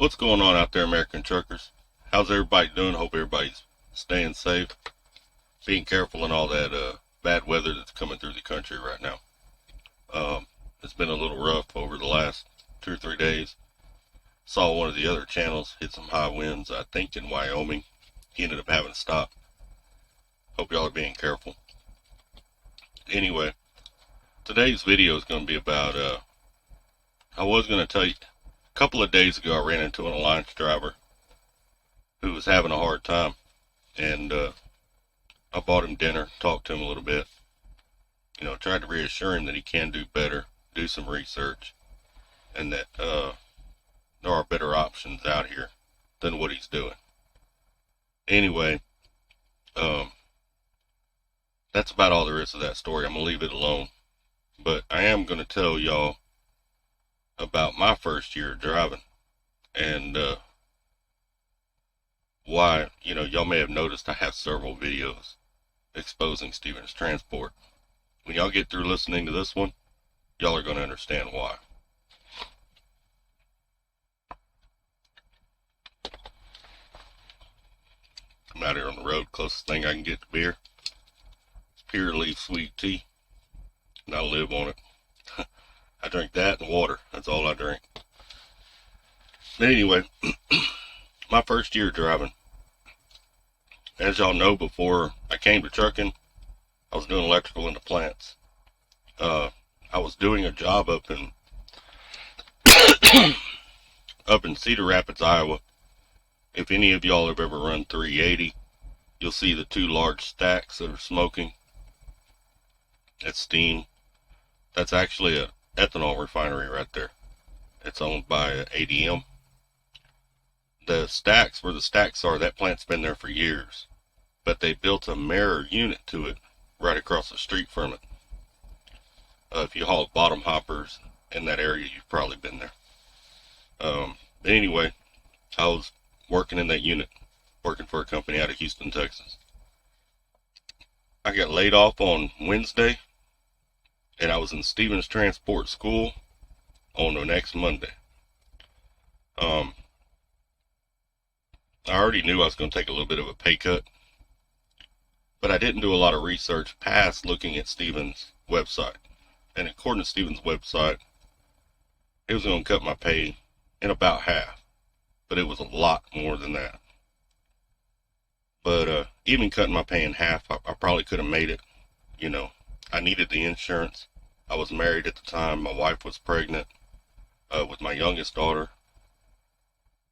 What's going on out there, American truckers? How's everybody doing? Hope everybody's staying safe, being careful, and all that bad weather that's coming through the country right now. It's been a little rough over the last 2 or 3 days. Saw one of the other channels hit some high winds, I think in Wyoming. He ended up having to stop. Hope y'all are being careful. Anyway, today's video is going to be about, I was going to tell you, a couple of days ago I ran into an Alliance driver who was having a hard time, and I bought him dinner, talked to him a little bit, tried to reassure him that he can do better, do some research, and that there are better options out here than what he's doing. Anyway, that's about all there is to that story. I'm going to leave it alone. But I am going to tell y'all about my first year driving, and why, y'all may have noticed I have several videos exposing Stevens Transport. When y'all get through listening to this one, y'all are going to understand why. I'm out here on the road. Closest thing I can get to beer. It's Pure Leaf Sweet Tea, and I live on it. I drink that and water. That's all I drink. But anyway, my first year driving. As y'all know, before I came to trucking, I was doing electrical in the plants. I was doing a job up in Cedar Rapids, Iowa. If any of y'all have ever run 380, you'll see the two large stacks that are smoking. That's steam. That's actually a ethanol refinery right there. It's owned by ADM. The stacks, where the stacks are, that plant's been there for years, but they built a mirror unit to it right across the street from it. If you haul bottom hoppers in that area, you've probably been there. But anyway, I was working in that unit, working for a company out of Houston, Texas. I got laid off on Wednesday, and I was in Stevens Transport School on the next Monday. I already knew I was going to take a little bit of a pay cut, but I didn't do a lot of research past looking at Stevens' website. And according to Stevens' website, it was going to cut my pay in about half, but it was a lot more than that. But even cutting my pay in half, I probably could have made it. I needed the insurance. I was married at the time. My wife was pregnant with my youngest daughter,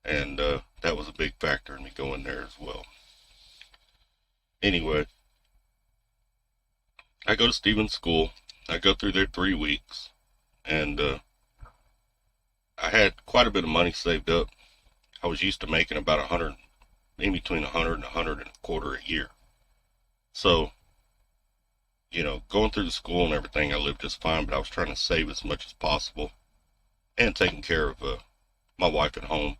and that was a big factor in me going there as well. Anyway, I go to Stevens School. I go through there 3 weeks, and I had quite a bit of money saved up. I was used to making about 100, maybe between 100 and 100 and a quarter a year. So, going through the school and everything, I lived just fine, but I was trying to save as much as possible and taking care of my wife at home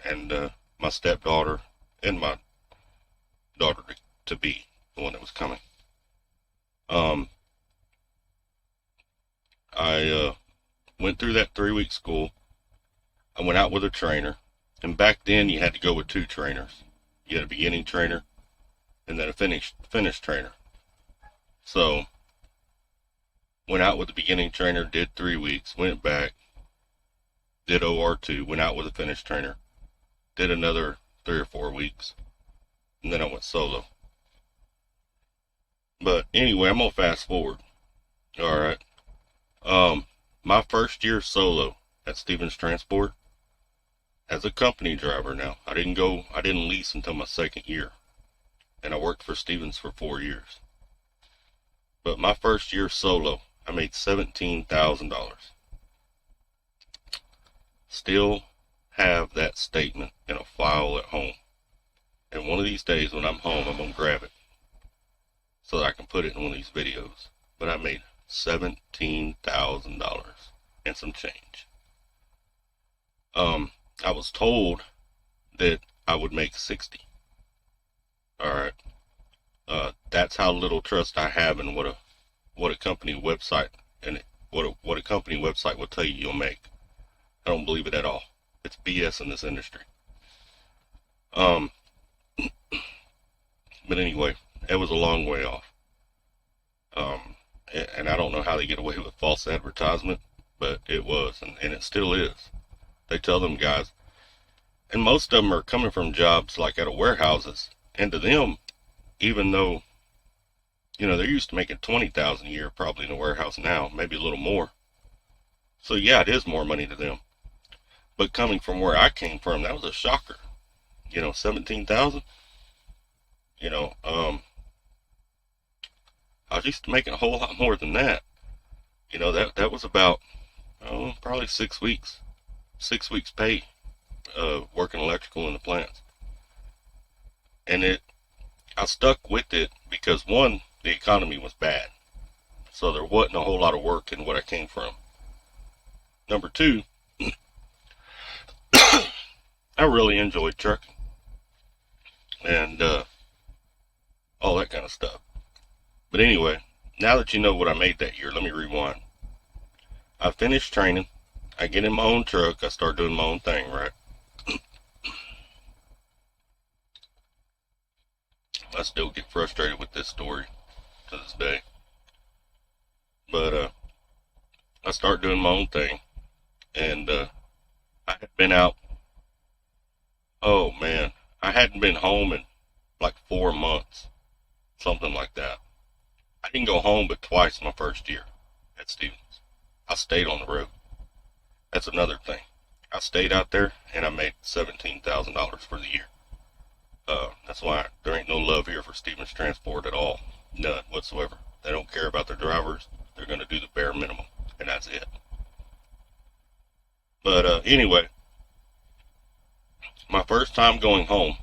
and my stepdaughter and my daughter to be, the one that was coming. I went through that 3-week school. I went out with a trainer, and back then you had to go with 2 trainers. You had a beginning trainer and then a finish trainer. So, went out with the beginning trainer, did 3 weeks, went back, did OR2, went out with a finish trainer, did another 3 or 4 weeks, and then I went solo. But anyway, I'm going to fast forward. Alright. My first year solo at Stevens Transport, as a company driver now, I didn't lease until my 2nd year. And I worked for Stevens for 4 years. But my first year solo, I made $17,000. Still have that statement in a file at home. And one of these days when I'm home, I'm going to grab it so that I can put it in one of these videos. But I made $17,000 and some change. I was told that I would make 60. Alright. That's how little trust I have in what a company website and what a company website will tell you you'll make. I don't believe it at all. It's BS in this industry. Um, but anyway, it was a long way off. Um, and I don't know how they get away with false advertisement, but it was, and it still is. They tell them guys, and most of them are coming from jobs like out of warehouses, and to them, even though they're used to making 20,000 a year, probably in a warehouse now, maybe a little more. So yeah, it is more money to them. But coming from where I came from, that was a shocker. 17,000. You know, um, I was used to making a whole lot more than that. That was about probably 6 weeks, 6 weeks pay, working electrical in the plants, and I stuck with it because one, the economy was bad, so there wasn't a whole lot of work in what I came from. Number two, I really enjoyed trucking and all that kind of stuff. But anyway, now that you know what I made that year, let me rewind. I finished training. I get in my own truck. I start doing my own thing, right? I still get frustrated with this story to this day. But I start doing my own thing. And I had been out, oh man, I hadn't been home in like 4 months, something like that. I didn't go home but twice my first year at Stevens. I stayed on the road. That's another thing. I stayed out there and I made $17,000 for the year. That's why there ain't no love here for Stevens Transport at all. None whatsoever. They don't care about their drivers. They're going to do the bare minimum, and that's it. But anyway, my first time going home,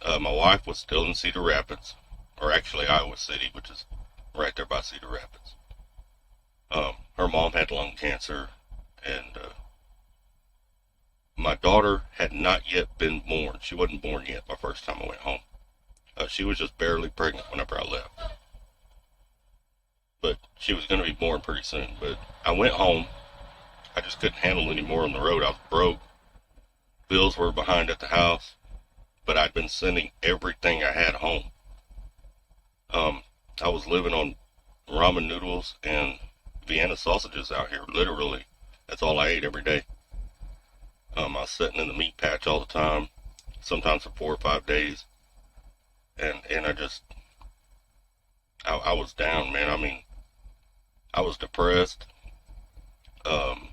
my wife was still in Cedar Rapids, or actually Iowa City, which is right there by Cedar Rapids. Her mom had lung cancer, and my daughter had not yet been born. She wasn't born yet my first time I went home. She was just barely pregnant whenever I left. But she was going to be born pretty soon. But I went home. I just couldn't handle any more on the road. I was broke. Bills were behind at the house. But I'd been sending everything I had home. I was living on ramen noodles and Vienna sausages out here. Literally, that's all I ate every day. I was sitting in the meat patch all the time, sometimes for 4 or 5 days. And I was down, man. I mean, I was depressed. Um,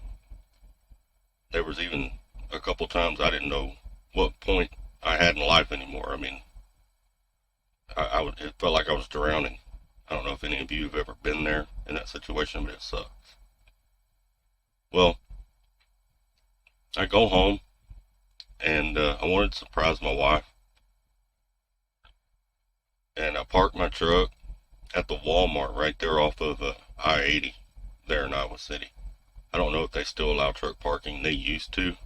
there was even a couple times I didn't know what point I had in life anymore. I mean, it felt like I was drowning. I don't know if any of you have ever been there in that situation, but it sucks. Well, I go home, and I wanted to surprise my wife, and I parked my truck at the Walmart right there off of I-80 there in Iowa City. I don't know if they still allow truck parking. They used to,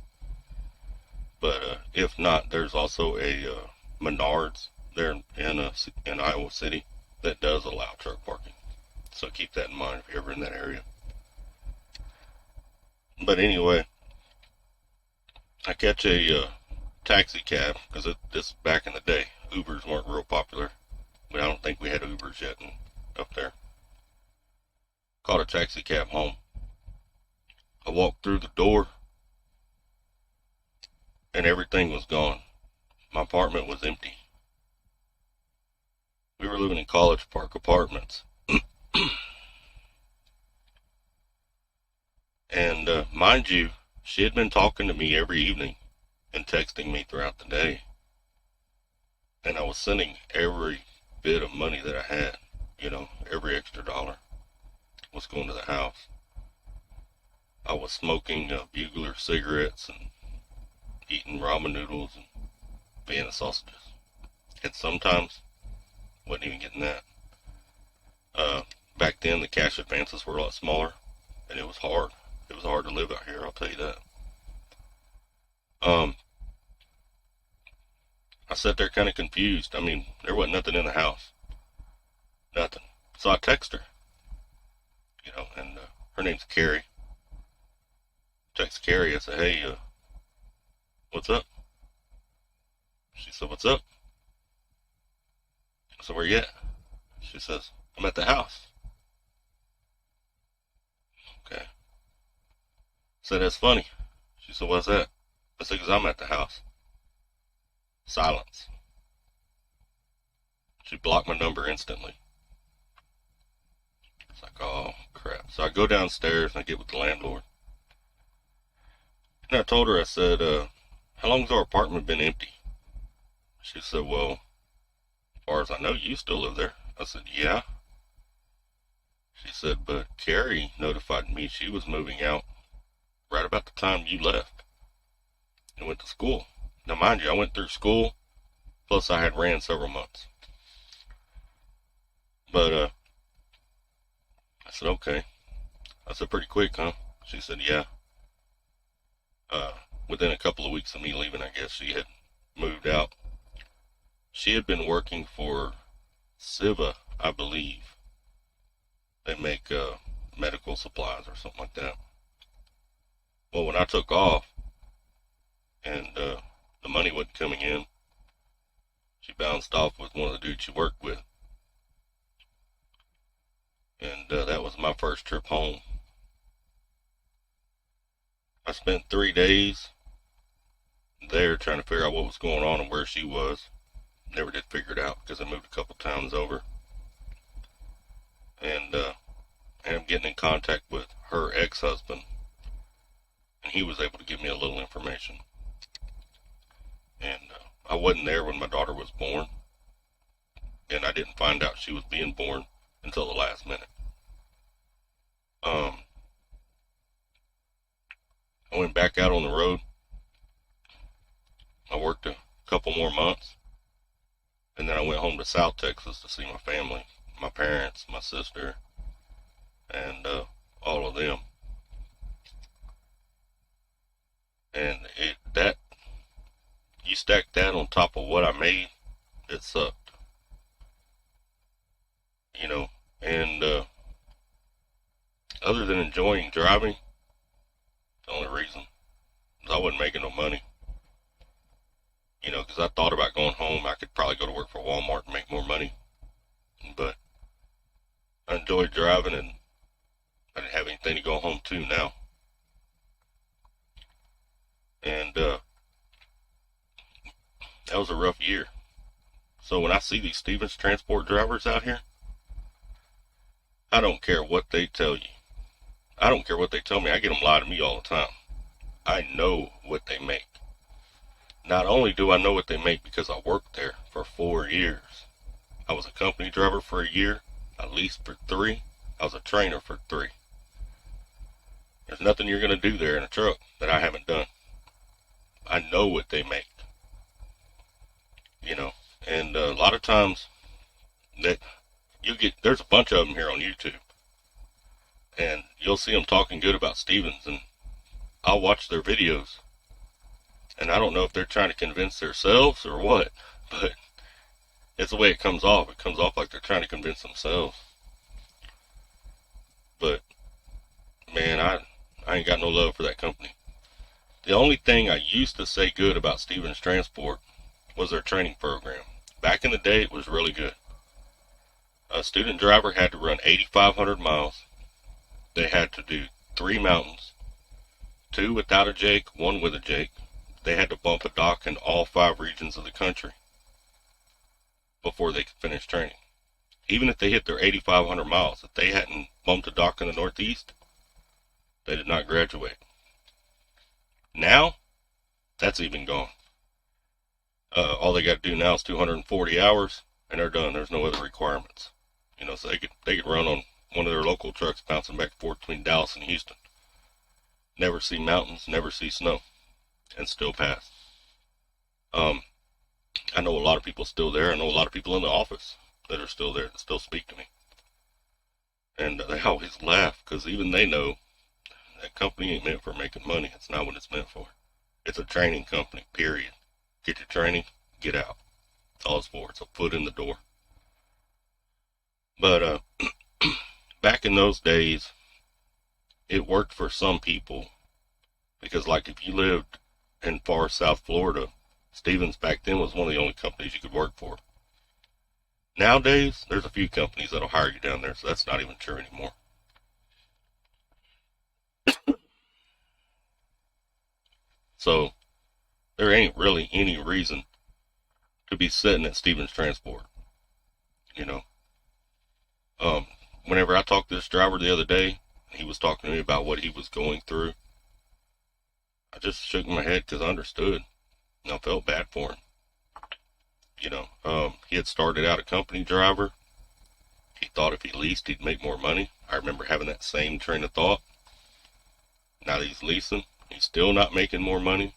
but if not, there's also a Menards there in Iowa City that does allow truck parking. So keep that in mind if you're ever in that area. But anyway, I catch a taxi cab because this back in the day, Ubers weren't real popular. But I don't think we had Ubers yet up there. Caught a taxi cab home. I walked through the door and everything was gone. My apartment was empty. We were living in College Park Apartments. And mind you, she had been talking to me every evening and texting me throughout the day. And I was sending every bit of money that I had, every extra dollar was going to the house. I was smoking Bugler cigarettes and eating ramen noodles and Vienna sausages. And sometimes wasn't even getting that. Back then the cash advances were a lot smaller and it was hard. It was hard to live out here, I'll tell you that. I sat there kind of confused. I mean, there wasn't nothing in the house. Nothing. So I text her, and her name's Carrie. Text Carrie, I said, hey, What's up? She said, what's up? I said, where you at? She says, I'm at the house. Okay. I said, that's funny. She said, what's that? I said, because I'm at the house. Silence. She blocked my number instantly. It's like, oh, crap. So I go downstairs and I get with the landlord. And I told her, I said, how long has our apartment been empty? She said, well, as far as I know, you still live there. I said, yeah. She said, but Carrie notified me she was moving out right about the time you left and went to school. Now, mind you, I went through school, plus I had ran several months. But, I said, okay. I said, pretty quick, huh? She said, yeah. Within a couple of weeks of me leaving, I guess she had moved out. She had been working for Siva, I believe. They make medical supplies or something like that. Well, when I took off and the money wasn't coming in, she bounced off with one of the dudes she worked with. And that was my first trip home. I spent 3 days there trying to figure out what was going on and where she was. Never did figure it out because I moved a couple towns over. And I'm getting in contact with her ex-husband. And he was able to give me a little information. And I wasn't there when my daughter was born. And I didn't find out she was being born until the last minute. I went back out on the road. I worked a couple more months. And then I went home to South Texas to see my family, my parents, my sister, and all of them. And you stack that on top of what I made, it sucked. You know, and other than enjoying driving, the only reason is I wasn't making no money. You know, because I thought about going home. I could probably go to work for Walmart and make more money. But I enjoyed driving, and I didn't have anything to go home to now. And that was a rough year. So when I see these Stevens transport drivers out here, I don't care what they tell you. I don't care what they tell me. I get them lie to me all the time. I know what they make. Not only do I know what they make because I worked there for 4 years. I was a company driver for a year. I leased for 3. I was a trainer for 3. There's nothing you're going to do there in a truck that I haven't done. I know what they make. You know, and a lot of times that there's a bunch of them here on YouTube. And you'll see them talking good about Stevens, and I'll watch their videos. And I don't know if they're trying to convince themselves or what, but it's the way it comes off. It comes off like they're trying to convince themselves. But, man, I ain't got no love for that company. The only thing I used to say good about Stevens Transport was their training program. Back in the day, it was really good. A student driver had to run 8,500 miles. They had to do 3 mountains, 2 without a jake, 1 with a jake. They had to bump a dock in all 5 regions of the country before they could finish training. Even if they hit their 8,500 miles, if they hadn't bumped a dock in the Northeast, they did not graduate. Now, that's even gone. All they got to do now is 240 hours, and they're done. There's no other requirements. You know, so they could run on one of their local trucks bouncing back and forth between Dallas and Houston. Never see mountains, never see snow, and still pass. I know a lot of people still there. I know a lot of people in the office that are still there, that still speak to me. And they always laugh, because even they know that company ain't meant for making money. It's not what it's meant for. It's a training company, period. Get your training, get out. That's all it's for. It's a foot in the door. But back in those days, it worked for some people. Because, like, if you lived in far South Florida, Stevens back then was one of the only companies you could work for. Nowadays, there's a few companies that'll hire you down there, so that's not even true anymore. So there ain't really any reason to be sitting at Stevens Transport. You know, whenever I talked to this driver the other day, he was talking to me about what he was going through. I just shook my head because I understood. And I felt bad for him. You know, he had started out a company driver. He thought if he leased, he'd make more money. I remember having that same train of thought. Now that he's leasing, he's still not making more money.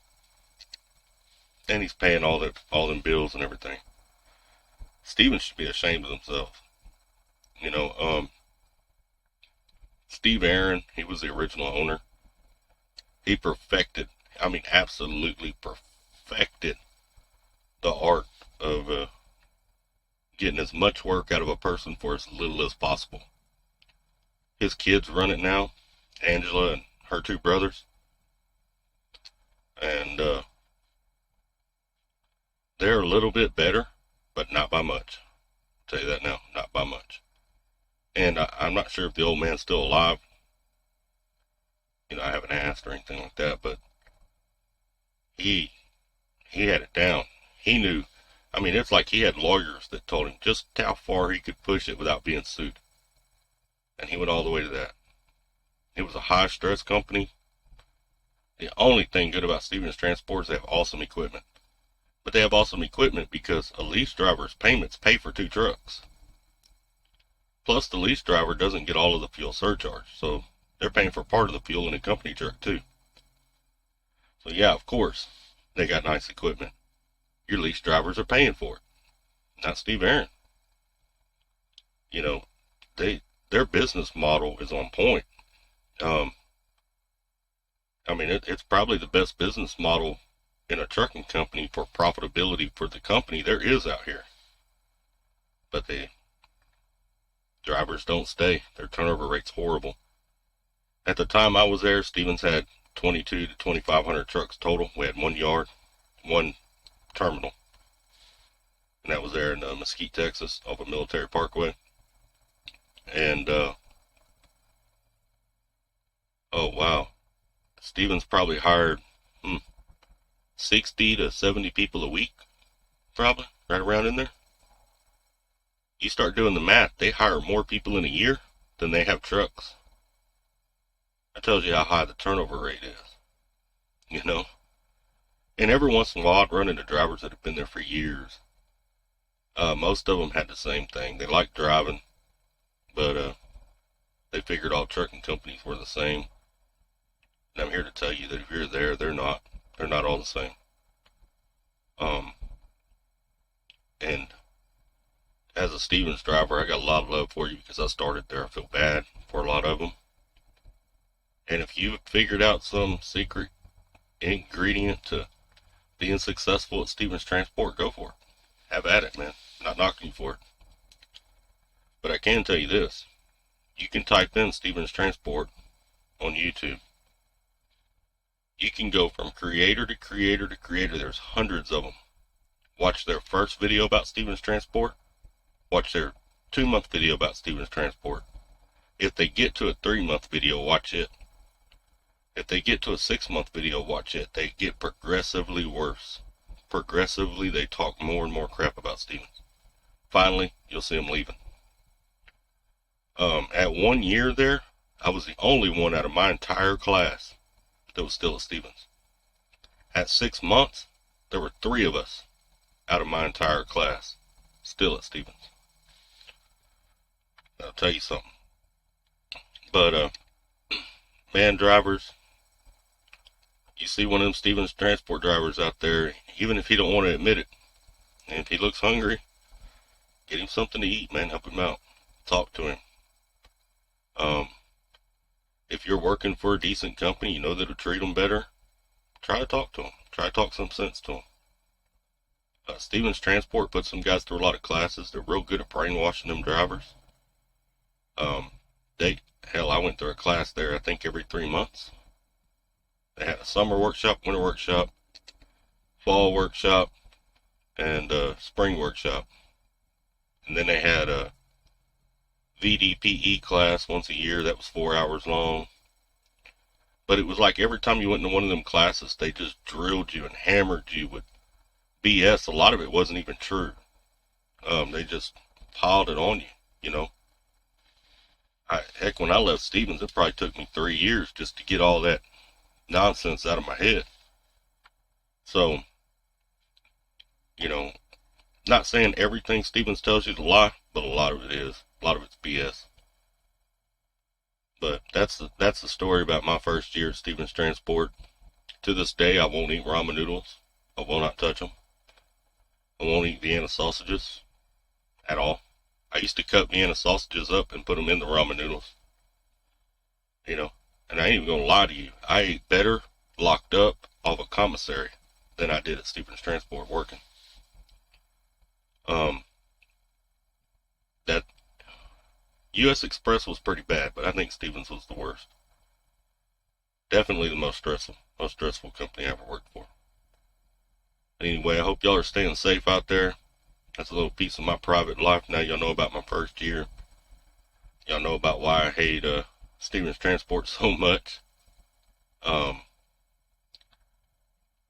And he's paying all them bills and everything. Stevens should be ashamed of himself. You know, Steve Aaron, he was the original owner. He perfected, I mean, absolutely perfected the art of getting as much work out of a person for as little as possible. His kids run it now, Angela and her two brothers. And they're a little bit better, but not by much. I'll tell you that now, not by much. And I'm not sure if the old man's still alive. You know, I haven't asked or anything like that, but he had it down. He knew. I mean, it's like he had lawyers that told him just how far he could push it without being sued. And he went all the way to that. It was a high-stress company. The only thing good about Stevens Transport is they have awesome equipment. But they have awesome equipment because a lease driver's payments pay for 2 trucks. Plus, the lease driver doesn't get all of the fuel surcharge, so they're paying for part of the fuel in a company truck, too. So, yeah, of course, they got nice equipment. Your lease drivers are paying for it, not Steve Aaron. You know, their business model is on point. I mean, it's probably the best business model in a trucking company for profitability for the company there is out here. But the drivers don't stay. Their turnover rate's horrible. At the time I was there, Stevens had 22 to 2,500 trucks total. We had 1 yard, 1 terminal. And that was there in Mesquite, Texas, off of Military Parkway. And, oh wow. Stevens probably hired 60 to 70 people a week, probably, right around in there. You start doing the math, they hire more people in a year than they have trucks. That tells you how high the turnover rate is, you know. And every once in a while, I'd run into drivers that have been there for years. Most of them had the same thing. They liked driving, but they figured all trucking companies were the same. And I'm here to tell you that if you're there, they're not. They're not all the same. And as a Stevens driver, I got a lot of love for you because I started there. I feel bad for a lot of them. And if you've figured out some secret ingredient to being successful at Stevens Transport, go for it. Have at it, man. I'm not knocking you for it. But I can tell you this. You can type in Stevens Transport on YouTube. You can go from creator to creator to creator. There's hundreds of them. Watch their first video about Stevens Transport. Watch their 2-month video about Stevens Transport. If they get to a 3-month video, watch it. If they get to a 6-month video, watch it. They get progressively worse. Progressively, they talk more and more crap about Stevens. Finally, you'll see them leaving. At 1 year there, I was the only one out of my entire class that was still at Stevens. At 6 months, there were 3 of us out of my entire class still at Stevens. I'll tell you something. But, man, drivers, you see one of them Stevens Transport drivers out there, even if he don't want to admit it, and if he looks hungry, get him something to eat, man. Help him out. Talk to him. If you're working for a decent company, you know that'll treat them better, try to talk to them. Try to talk some sense to them. Stevens Transport puts some guys through a lot of classes. They're real good at brainwashing them drivers. I went through a class there, I think every 3 months. They had a summer workshop, winter workshop, fall workshop and spring workshop. And then they had a VDPE class once a year that was 4 hours long. But it was like every time you went into one of them classes, they just drilled you and hammered you with BS. A lot of it wasn't even true. They just piled it on you, you know. Heck, when I left Stevens, it probably took me 3 years just to get all that nonsense out of my head. So, you know, not saying everything Stevens tells you is a lie, but a lot of it is. A lot of it's BS. But that's the story about my first year at Stevens Transport. To this day, I won't eat ramen noodles. I will not touch them. I won't eat Vienna sausages at all. I used to cut Vienna sausages up and put them in the ramen noodles. You know, and I ain't even gonna lie to you. I ate better locked up off a commissary than I did at Stevens Transport working. That U.S. Express was pretty bad, but I think Stevens was the worst. Definitely the most stressful company I ever worked for. Anyway, I hope y'all are staying safe out there. That's a little piece of my private life. Now y'all know about my first year. Y'all know about why I hate Stevens Transport so much.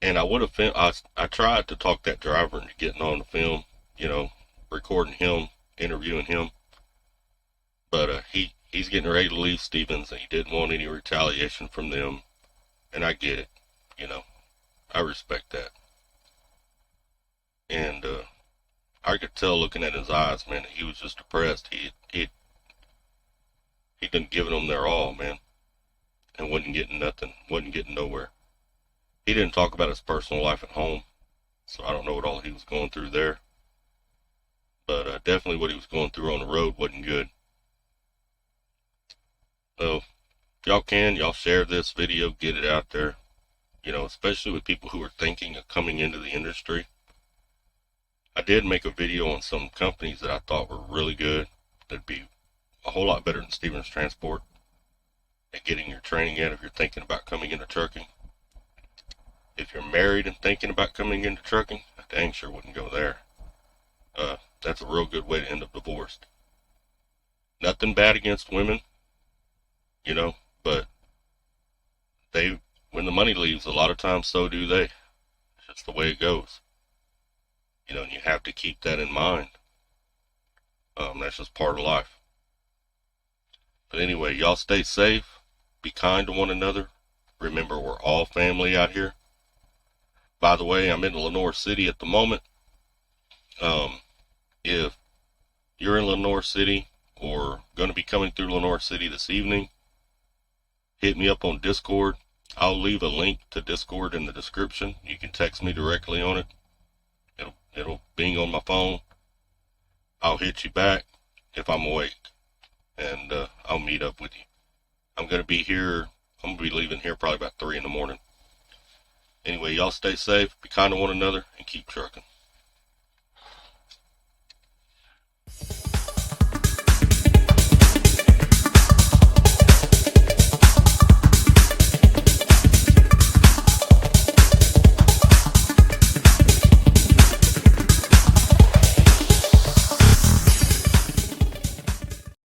And I would have I tried to talk that driver into getting on the film, you know, recording him, interviewing him. But he's getting ready to leave Stevens, and he didn't want any retaliation from them. And I get it, you know. I respect that. And I could tell looking at his eyes, man, that he was just depressed. He done given them their all, man, and wasn't getting nothing, wasn't getting nowhere. He didn't talk about his personal life at home, so I don't know what all he was going through there. But definitely what he was going through on the road wasn't good. So, y'all share this video, get it out there, you know, especially with people who are thinking of coming into the industry. I did make a video on some companies that I thought were really good, that'd be a whole lot better than Stevens Transport at getting your training in if you're thinking about coming into trucking. If you're married and thinking about coming into trucking, I dang sure wouldn't go there. That's a real good way to end up divorced. Nothing bad against women, you know, but when the money leaves, a lot of times so do they. It's just the way it goes. You know, and you have to keep that in mind. That's just part of life. But anyway, y'all stay safe. Be kind to one another. Remember, we're all family out here. By the way, I'm in Lenoir City at the moment. If you're in Lenoir City or going to be coming through Lenoir City this evening, hit me up on Discord. I'll leave a link to Discord in the description. You can text me directly on it. It'll bing on my phone. I'll hit you back if I'm awake, and I'll meet up with you. I'm going to be leaving here probably about 3 in the morning. Anyway, y'all stay safe, be kind to one another, and keep trucking.